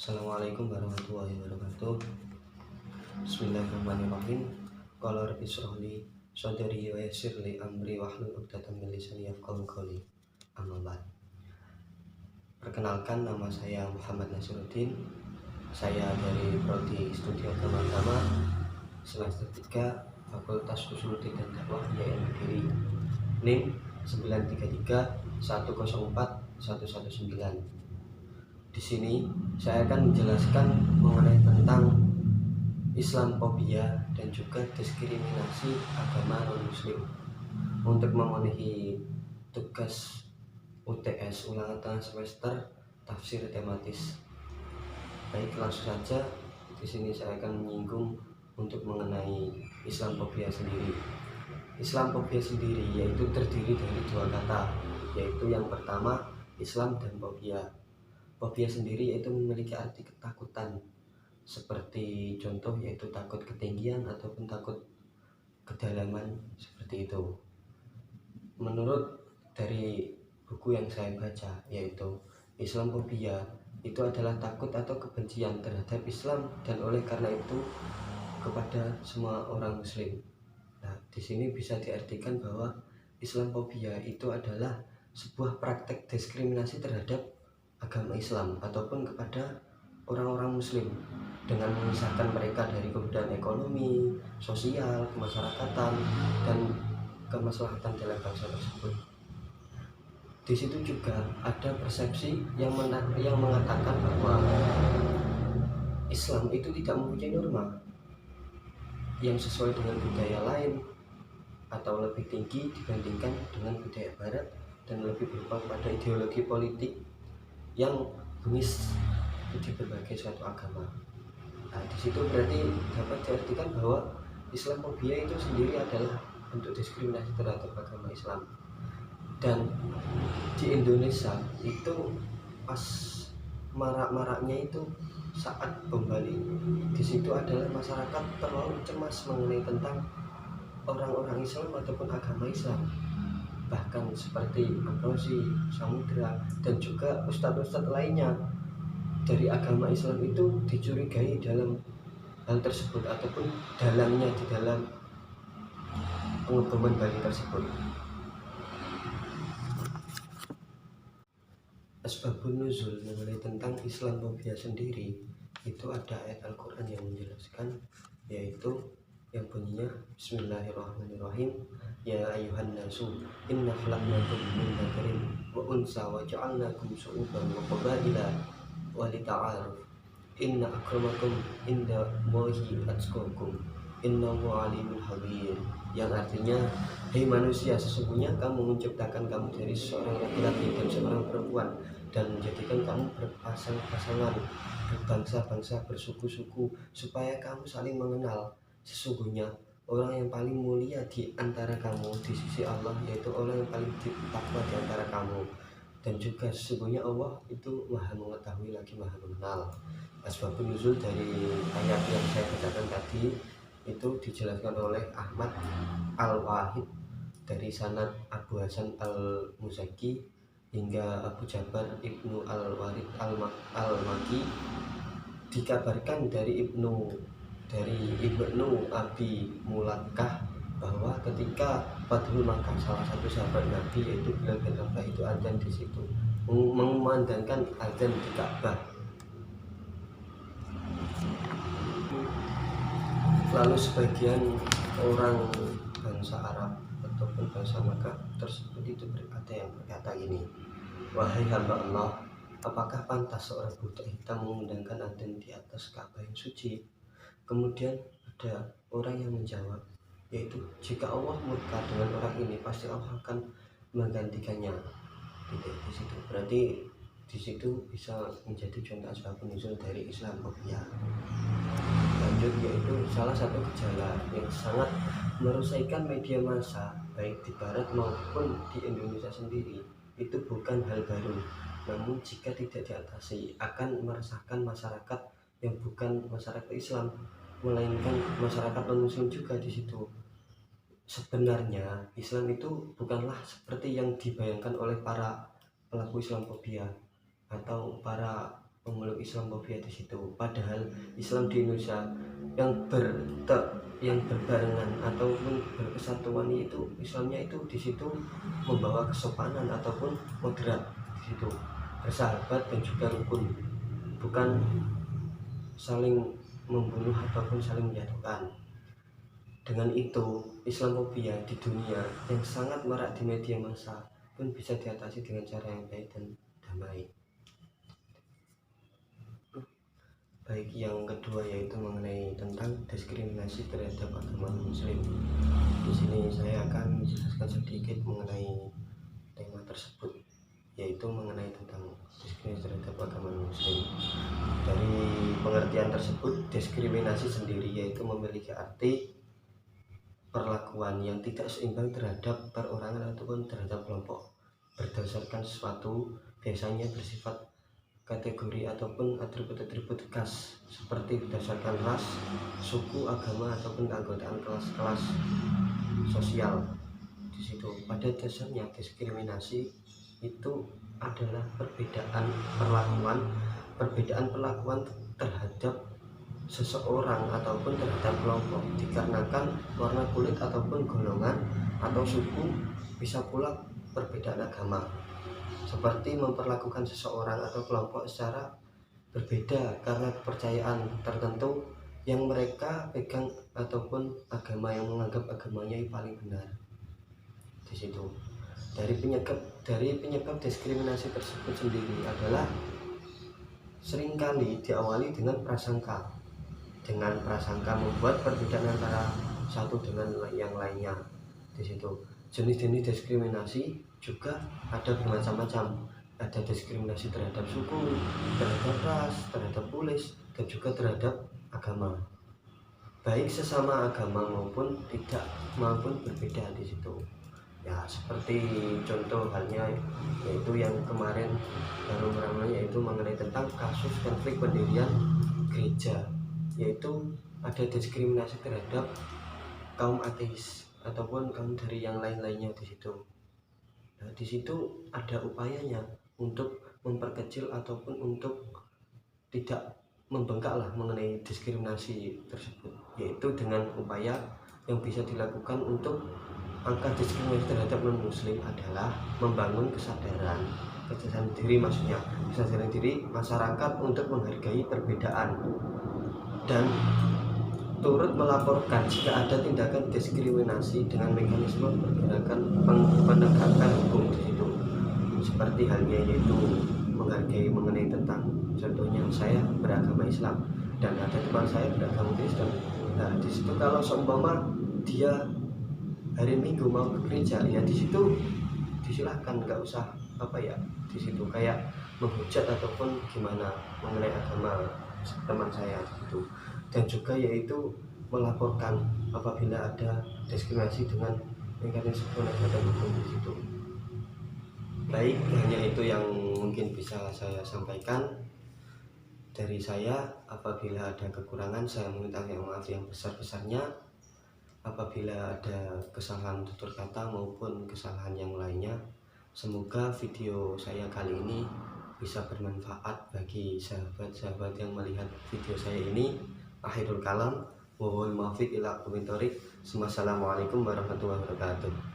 Assalamualaikum warahmatullahi wabarakatuh. Bismillahirrahmanirrahim. Qala rabbi shrah li sadri wa yassir li amri wahlul 'uqdatam min lisani yafqahu qawli. Amma ba'd. Perkenalkan, nama saya Muhammad Nasruddin. Saya dari Prodi Studi Agama semester 3 Fakultas Usuluddin dan Dakwah IAIN Kediri. NIM 933104119. Di sini saya akan menjelaskan mengenai tentang Islamfobia dan juga diskriminasi agama non-muslim. Untuk memenuhi tugas UTS ulangan tengah semester tafsir tematis. Baik, langsung saja. Di sini saya akan menyinggung untuk mengenai Islamfobia sendiri. Islamfobia sendiri yaitu terdiri dari dua kata, yaitu yang pertama Islam dan fobia. Fobia sendiri yaitu memiliki arti ketakutan, seperti contoh yaitu takut ketinggian ataupun takut kedalaman, seperti itu. Menurut dari buku yang saya baca, yaitu Islamfobia itu adalah takut atau kebencian terhadap Islam dan oleh karena itu kepada semua orang muslim. Nah, di sini bisa diartikan bahwa Islamfobia itu adalah sebuah praktek diskriminasi terhadap agama Islam ataupun kepada orang-orang muslim dengan memisahkan mereka dari kemudahan ekonomi, sosial, kemasyarakatan, dan kemaslahatan dalam bangsa tersebut. Di situ juga ada persepsi yang mengatakan bahwa Islam itu tidak mempunyai norma yang sesuai dengan budaya lain atau lebih tinggi dibandingkan dengan budaya barat dan lebih berupa pada ideologi politik yang bengis di berbagai suatu agama. Nah, di situ berarti dapat diartikan bahwa Islamfobia itu sendiri adalah bentuk diskriminasi terhadap agama Islam. Dan di Indonesia itu pas marak-maraknya itu saat bom Bali, di situ adalah masyarakat terlalu cemas mengenai tentang orang-orang Islam ataupun agama Islam. Bahkan seperti Amrozi, Samudra, dan juga ustadz-ustadz lainnya dari agama Islam itu dicurigai dalam hal tersebut ataupun dalangnya di dalam pengeboman Bali tersebut. Asbabun nuzul mengenai tentang Islamfobia sendiri itu ada ayat Al-Quran yang menjelaskan, yaitu yang bunyinya Bismillahirrahmanirrahim. Ya ayuhan nasu inna khalaqnakum min dzakarin wa unsa wa ja'alnakum syu'uban wa qabaila wa lita'aruf inna akramakum indallahi atqakum innahu alimul khabir. Yang artinya, hei manusia, sesungguhnya kamu menciptakan kamu dari seorang laki-laki dan seorang perempuan dan menjadikan kamu berpasang-pasangan, berbangsa-bangsa, bersuku-suku, supaya kamu saling mengenal. Sesungguhnya orang yang paling mulia di antara kamu di sisi Allah yaitu orang yang paling takwa di antara kamu. Dan juga sesungguhnya Allah itu maha mengetahui lagi maha mengenal. Asbabun nuzul dari ayat yang saya bacakan tadi itu dijelaskan oleh Ahmad Al-Wahid dari sanad Abu Hasan Al-Muzaki hingga Abu Jabar Ibnu Al-Walid Al-Maki. Dikabarkan dari Ibnu Abi Mulakkah bahwa ketika Fathul Makkah salah satu sahabat Nabi yaitu Bilal bin Rabah itu adzan di situ, mengumandangkan adzan di Ka'bah. Lalu sebagian orang bangsa Arab ataupun bangsa Makkah tersebut itu ada yang berkata ini, wahai hamba Allah, apakah pantas seorang budak hitam mengundangkan adzan di atas Ka'bah yang suci? Kemudian ada orang yang menjawab, yaitu jika Allah murka dengan orang ini pasti Allah akan menggantikannya. Di situ berarti di situ bisa menjadi contoh asbabun nuzul dari Islamfobia. Lanjut, yaitu salah satu gejala yang sangat merusakkan media massa baik di barat maupun di Indonesia sendiri itu bukan hal baru, namun jika tidak diatasi akan meresahkan masyarakat yang bukan masyarakat Islam, melainkan masyarakat non-muslim juga di situ. Sebenarnya Islam itu bukanlah seperti yang dibayangkan oleh para pelaku Islamfobia atau para memeluk Islamophobia di situ. Padahal Islam di Indonesia yang berbarengan ataupun berkesatuan itu Islamnya itu di situ membawa kesopanan ataupun moderat di situ, bersahabat dan juga rukun, bukan saling membunuh ataupun saling menjatuhkan. Dengan itu Islamophobia di dunia yang sangat marak di media massa pun bisa diatasi dengan cara yang baik dan damai. Baik, yang kedua yaitu mengenai tentang diskriminasi terhadap agama Muslim. Di sini saya akan menjelaskan sedikit mengenai tema tersebut, yaitu mengenai tentang diskriminasi terhadap agama Muslim. Dari pengertian tersebut, diskriminasi sendiri yaitu memiliki arti perlakuan yang tidak seimbang terhadap perorangan ataupun terhadap kelompok berdasarkan sesuatu, biasanya bersifat kategori ataupun atribut-atribut khas seperti berdasarkan ras, suku, agama ataupun keanggotaan kelas-kelas sosial. Di situ pada dasarnya diskriminasi itu adalah perbedaan perlakuan terhadap seseorang ataupun terhadap kelompok dikarenakan warna kulit ataupun golongan atau suku, bisa pula perbedaan agama, seperti memperlakukan seseorang atau kelompok secara berbeda karena kepercayaan tertentu yang mereka pegang ataupun agama yang menganggap agamanya yang paling benar. Di situ dari penyebab diskriminasi tersebut sendiri adalah seringkali diawali dengan prasangka. Dengan prasangka membuat perbedaan antara satu dengan yang lainnya. Di situ jenis-jenis diskriminasi juga ada bermacam-macam. Ada diskriminasi terhadap suku, terhadap ras, terhadap kulit, dan juga terhadap agama, baik sesama agama maupun tidak, maupun berbeda di situ. Ya, seperti contoh halnya yaitu yang kemarin baru ramai, yaitu mengenai tentang kasus konflik pendirian gereja, yaitu ada diskriminasi terhadap kaum ateis ataupun kaum dari yang lain-lainnya di situ. Nah, di situ ada upayanya untuk memperkecil ataupun untuk tidak membengkaklah mengenai diskriminasi tersebut, yaitu dengan upaya yang bisa dilakukan untuk angka diskriminasi terhadap non-muslim adalah membangun kesadaran diri, maksudnya kesadaran diri masyarakat untuk menghargai perbedaan dan turut melaporkan jika ada tindakan diskriminasi dengan mekanisme pergerakan penegakan hukum di situ. Seperti halnya yaitu menghargai mengenai tentang, contohnya saya beragama Islam dan ada teman saya beragama Kristen. Nah, di situ kalau seumpama dia hari Minggu mau ke gereja, ya di situ disilahkan, nggak usah di situ kayak menghujat ataupun gimana mengenai agama teman saya gitu. Dan juga yaitu melaporkan apabila ada diskriminasi dengan mekanisme penegakan hukum di situ. Baik, hanya itu yang mungkin bisa saya sampaikan dari saya. Apabila ada kekurangan, saya meminta maaf yang besar-besarnya. Apabila ada kesalahan tutur kata maupun kesalahan yang lainnya, semoga video saya kali ini bisa bermanfaat bagi sahabat-sahabat yang melihat video saya ini. Akhirul kalam, wal muwaffiq ila aqwamit thoriq. Wassalamualaikum warahmatullahi wabarakatuh.